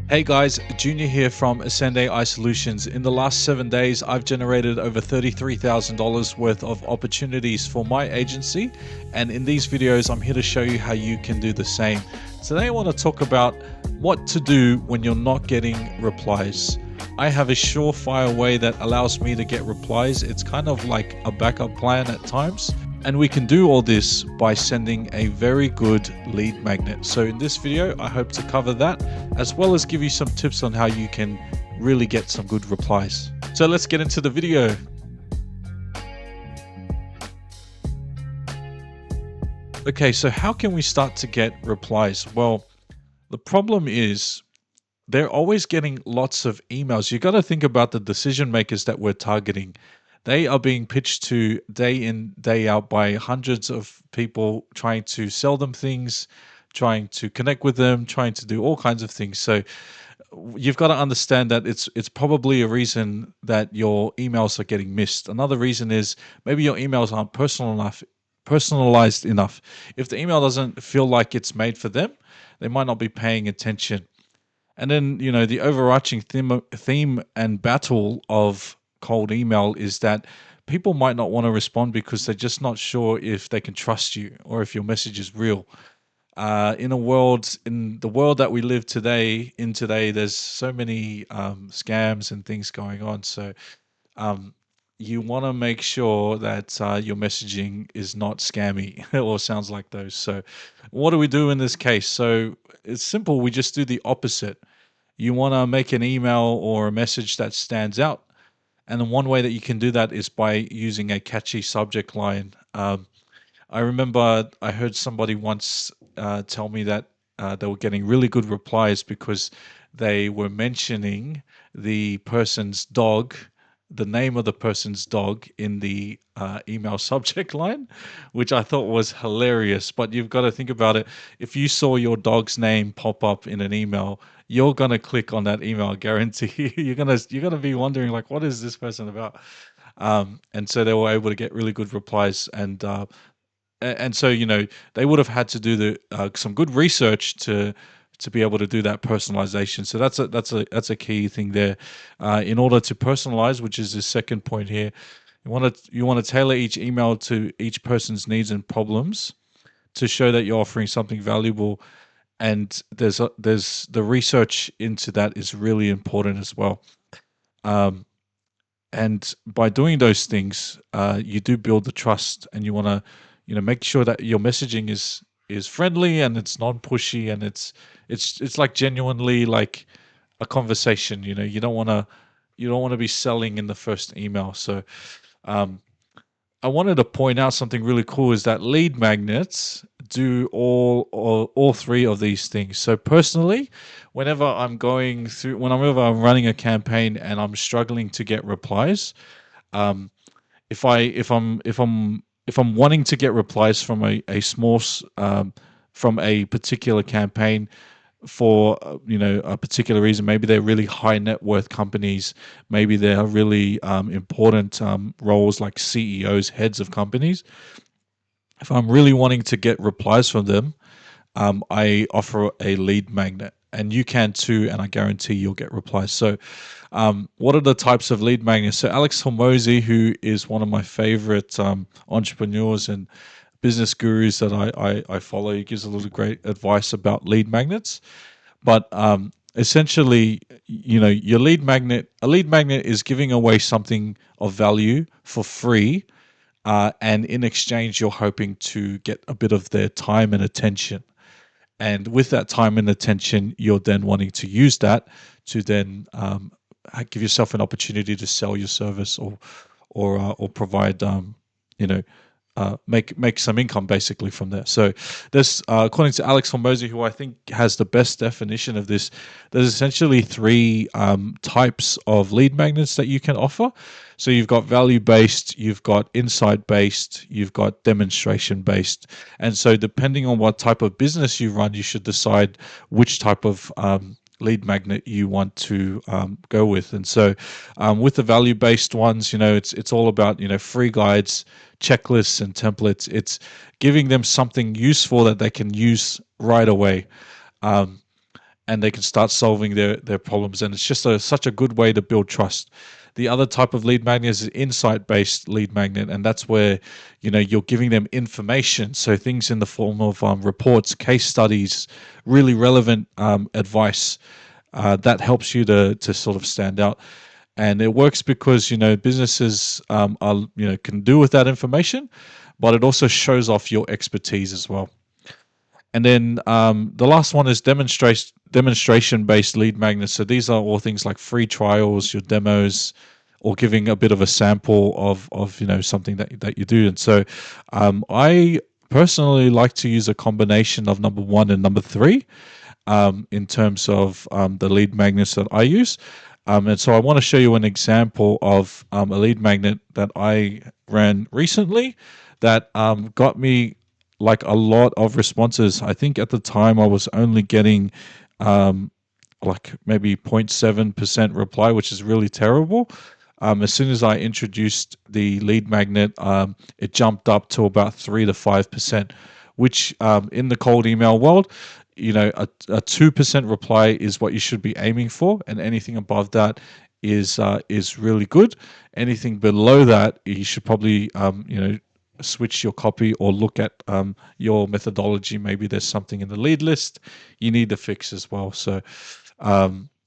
Hey guys, Junior here from Ascend AI Solutions. In the last 7 days, I've generated over $33,000 worth of opportunities for my agency. And in these videos, I'm here to show you how you can do the same. Today, I want to talk about what to do when you're not getting replies. I have a surefire way that allows me to get replies. It's kind of like a backup plan at times. And we can do all this by sending a very good lead magnet. So in this video, I hope to cover that, as well as give you some tips on how you can really get some good replies. So let's get into the video. Okay, so how can we start to get replies? Well, the problem is they're always getting lots of emails. You got to think about the decision makers that we're targeting. They are being pitched to day in, day out by hundreds of people trying to sell them things, trying to connect with them, trying to do all kinds of things. So you've got to understand that it's probably a reason that your emails are getting missed. Another reason is maybe your emails aren't personalized enough. If the email doesn't feel like it's made for them, they might not be paying attention. And then, the overarching theme and battle of cold email is that people might not want to respond because they're just not sure if they can trust you or if your message is real. In the world that we live today, there's so many scams and things going on. So um, you want to make sure that your messaging is not scammy or sounds like those. So what do we do in this case? So it's simple. We just do the opposite. You want to make an email or a message that stands out. And then one way that you can do that is by using a catchy subject line. I remember I heard somebody once tell me that they were getting really good replies because they were mentioning the person's dog, the name of the person's dog in the email subject line, which I thought was hilarious. But you've got to think about it. If you saw your dog's name pop up in an email, you're gonna click on that email. I guarantee you're gonna be wondering like, what is this person about? And so they were able to get really good replies, and so they would have had to do some good research to be able to do that personalization. So that's a key thing there. In order to personalize, which is the second point here, you want to tailor each email to each person's needs and problems to show that you're offering something valuable. And there's the research into that is really important as well. Um, and by doing those things, you do build the trust, and you want to make sure that your messaging is friendly and it's non-pushy, and it's like genuinely like a conversation. You don't want to be selling in the first email. So um, I wanted to point out something really cool is that lead magnets do all three of these things. So personally, whenever I'm running a campaign and I'm struggling to get replies, um, if I'm wanting to get replies from from a particular campaign for a particular reason, maybe they're really high net worth companies, maybe they're really important roles like CEOs, heads of companies. If I'm really wanting to get replies from them, I offer a lead magnet, and you can too, and I guarantee you'll get replies. So, what are the types of lead magnets? So, Alex Hormozy, who is one of my favorite entrepreneurs and business gurus that I follow, he gives a lot of great advice about lead magnets. But essentially, a lead magnet is giving away something of value for free. And in exchange, you're hoping to get a bit of their time and attention. And with that time and attention, you're then wanting to use that to then give yourself an opportunity to sell your service or provide you know make some income basically from there. So there's according to Alex Hormozy, who I think has the best definition of this, there's essentially three types of lead magnets that you can offer. So you've got value based, you've got insight based, you've got demonstration based. And so depending on what type of business you run, you should decide which type of lead magnet you want to go with. And so with the value based ones, it's all about free guides, checklists, and templates. It's giving them something useful that they can use right away. and they can start solving their problems. And it's just such a good way to build trust. The other type of lead magnet is insight based lead magnet, and that's where you're giving them information, so things in the form of reports, case studies, really relevant advice that helps you to sort of stand out. And it works because businesses are can do with that information, but it also shows off your expertise as well. And then the last one is demonstration based lead magnets. So these are all things like free trials, your demos, or giving a bit of a sample of something that you do. And so I personally like to use a combination of number one and number three in terms of the lead magnets that I use. And so I want to show you an example of a lead magnet that I ran recently that got me like a lot of responses. I think at the time I was only getting like maybe 0.7% reply, which is really terrible. As soon as I introduced the lead magnet, it jumped up to about 3 to 5%, which in the cold email world, a 2% reply is what you should be aiming for, and anything above that is really good. Anything below that, you should probably switch your copy or look at your methodology. Maybe there's something in the lead list you need to fix as well. So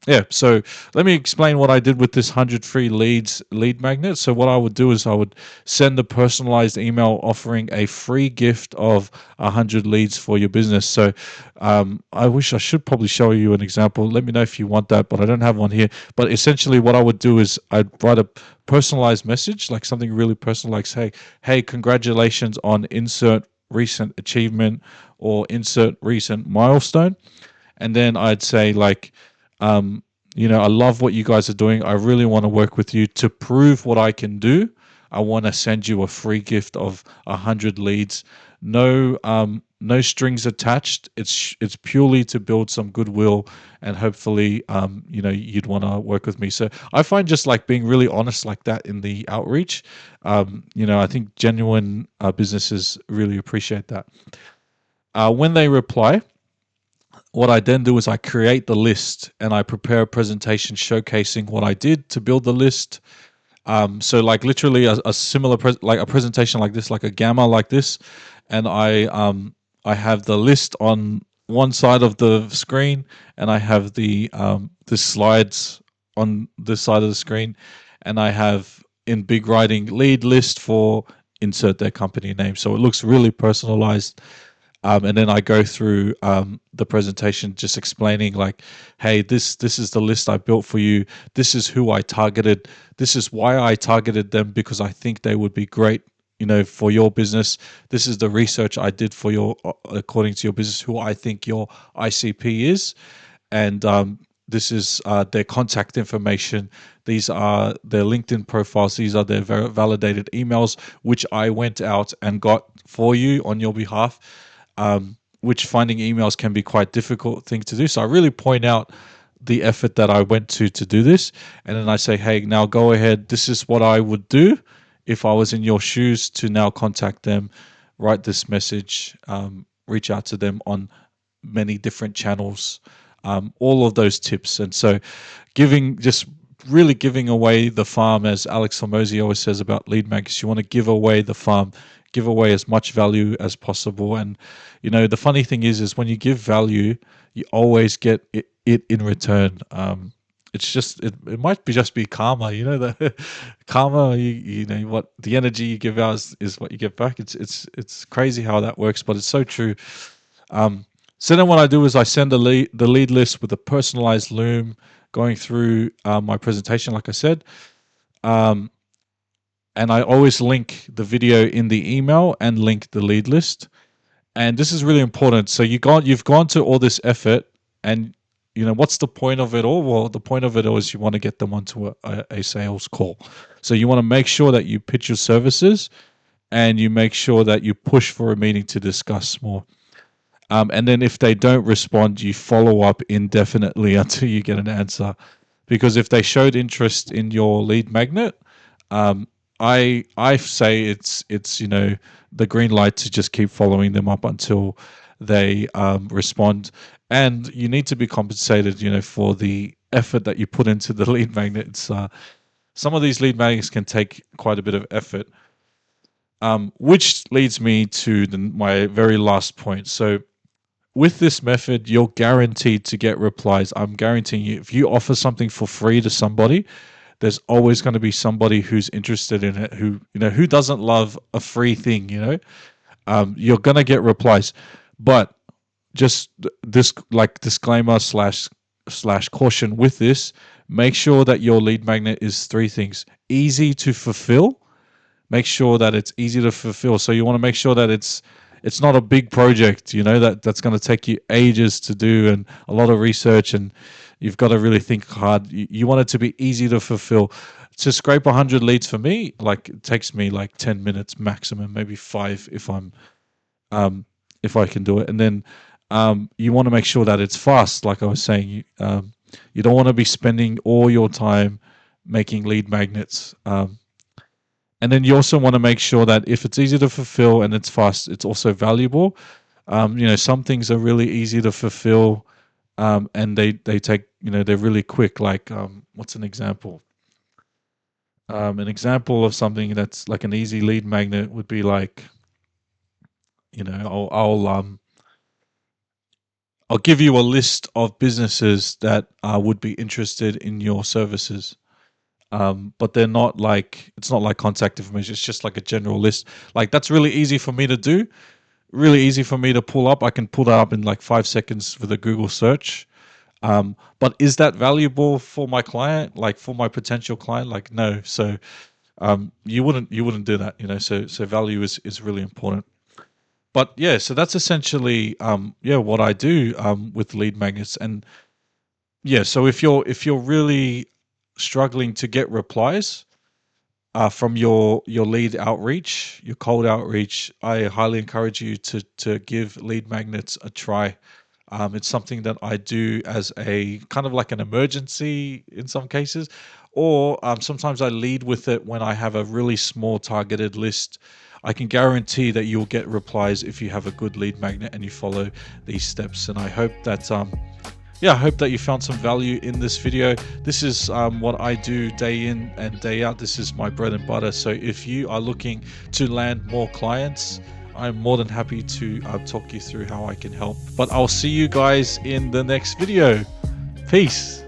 yeah, so let me explain what I did with this 100 free lead magnet. So what I would do is I would send a personalized email offering a free gift of 100 leads for your business. So I wish I should probably show you an example. Let me know if you want that, but I don't have one here. But essentially what I would do is I'd write a personalized message, like something really personal, like say, hey, congratulations on insert recent achievement or insert recent milestone. And then I'd say like, I love what you guys are doing. I really want to work with you to prove what I can do. I want to send you a free gift of 100 leads. No strings attached. It's purely to build some goodwill, and hopefully, you'd want to work with me. So I find just like being really honest like that in the outreach. I think genuine businesses really appreciate that. When they reply, what I then do is I create the list and I prepare a presentation showcasing what I did to build the list. So like literally a similar like a presentation like this, like a gamma like this, and I have the list on one side of the screen, and I have the slides on this side of the screen, and I have in big writing lead list for insert their company name. So it looks really personalized. And then I go through the presentation, just explaining like, hey, this is the list I built for you. This is who I targeted. This is why I targeted them, because I think they would be great, for your business. This is the research I did for your, according to your business, who I think your ICP is. And this is their contact information. These are their LinkedIn profiles. These are their validated emails, which I went out and got for you on your behalf. Which finding emails can be quite difficult thing to do. So I really point out the effort that I went to do this. And then I say, hey, now go ahead. This is what I would do if I was in your shoes, to now contact them, write this message, reach out to them on many different channels, all of those tips. And so really giving away the farm, as Alex Hormozy always says about lead magnets. You want to give away the farm, give away as much value as possible. And the funny thing is when you give value, you always get it in return. It's just it might be just be karma. The karma. What the energy you give out is what you get back. It's crazy how that works, but it's so true. So then what I do is I send the lead list with a personalized loom going through my presentation, like I said. And I always link the video in the email and link the lead list. And this is really important. So you've gone to all this effort, and what's the point of it all? Well, the point of it all is you want to get them onto a sales call. So you want to make sure that you pitch your services, and you make sure that you push for a meeting to discuss more. And then if they don't respond, you follow up indefinitely until you get an answer. Because if they showed interest in your lead magnet, I say it's the green light to just keep following them up until they respond, and you need to be compensated, for the effort that you put into the lead magnet. It's some of these lead magnets can take quite a bit of effort, which leads me to my very last point. So with this method, you're guaranteed to get replies. I'm guaranteeing you, if you offer something for free to somebody, there's always going to be somebody who's interested in it, who doesn't love a free thing. You're going to get replies. But just this, like, disclaimer slash caution with this, make sure that your lead magnet is three things: easy to fulfill. Make sure that it's easy to fulfill. So you want to make sure that it's not a big project, that's going to take you ages to do and a lot of research, and you've got to really think hard. You want it to be easy to fulfill. To scrape 100 leads for me, like, it takes me like 10 minutes maximum, maybe 5 if I can do it. And then you want to make sure that it's fast. Like I was saying, you don't want to be spending all your time making lead magnets. And then you also want to make sure that if it's easy to fulfill and it's fast, it's also valuable. Some things are really easy to fulfill, and they take, they're really quick. Like, what's an example? An example of something that's like an easy lead magnet would be like, I'll give you a list of businesses that would be interested in your services. But they're not like, it's not like contact information. It's just like a general list. Like, that's really easy for me to do, really easy for me to pull up. I can pull that up in like 5 seconds with a Google search. But is that valuable for my client, like for my potential client? Like, no. So you wouldn't do that, so value is really important. But yeah, so that's essentially what I do with lead magnets. And yeah, so if you're really struggling to get replies from your lead outreach, your cold outreach, I highly encourage you to give lead magnets a try. It's something that I do as a kind of like an emergency in some cases, or sometimes I lead with it when I have a really small targeted list. I can guarantee that you'll get replies if you have a good lead magnet and you follow these steps. And I hope that I hope that you found some value in this video. This is what I do day in and day out. This is my bread and butter. So if you are looking to land more clients, I'm more than happy to talk you through how I can help. But I'll see you guys in the next video. Peace.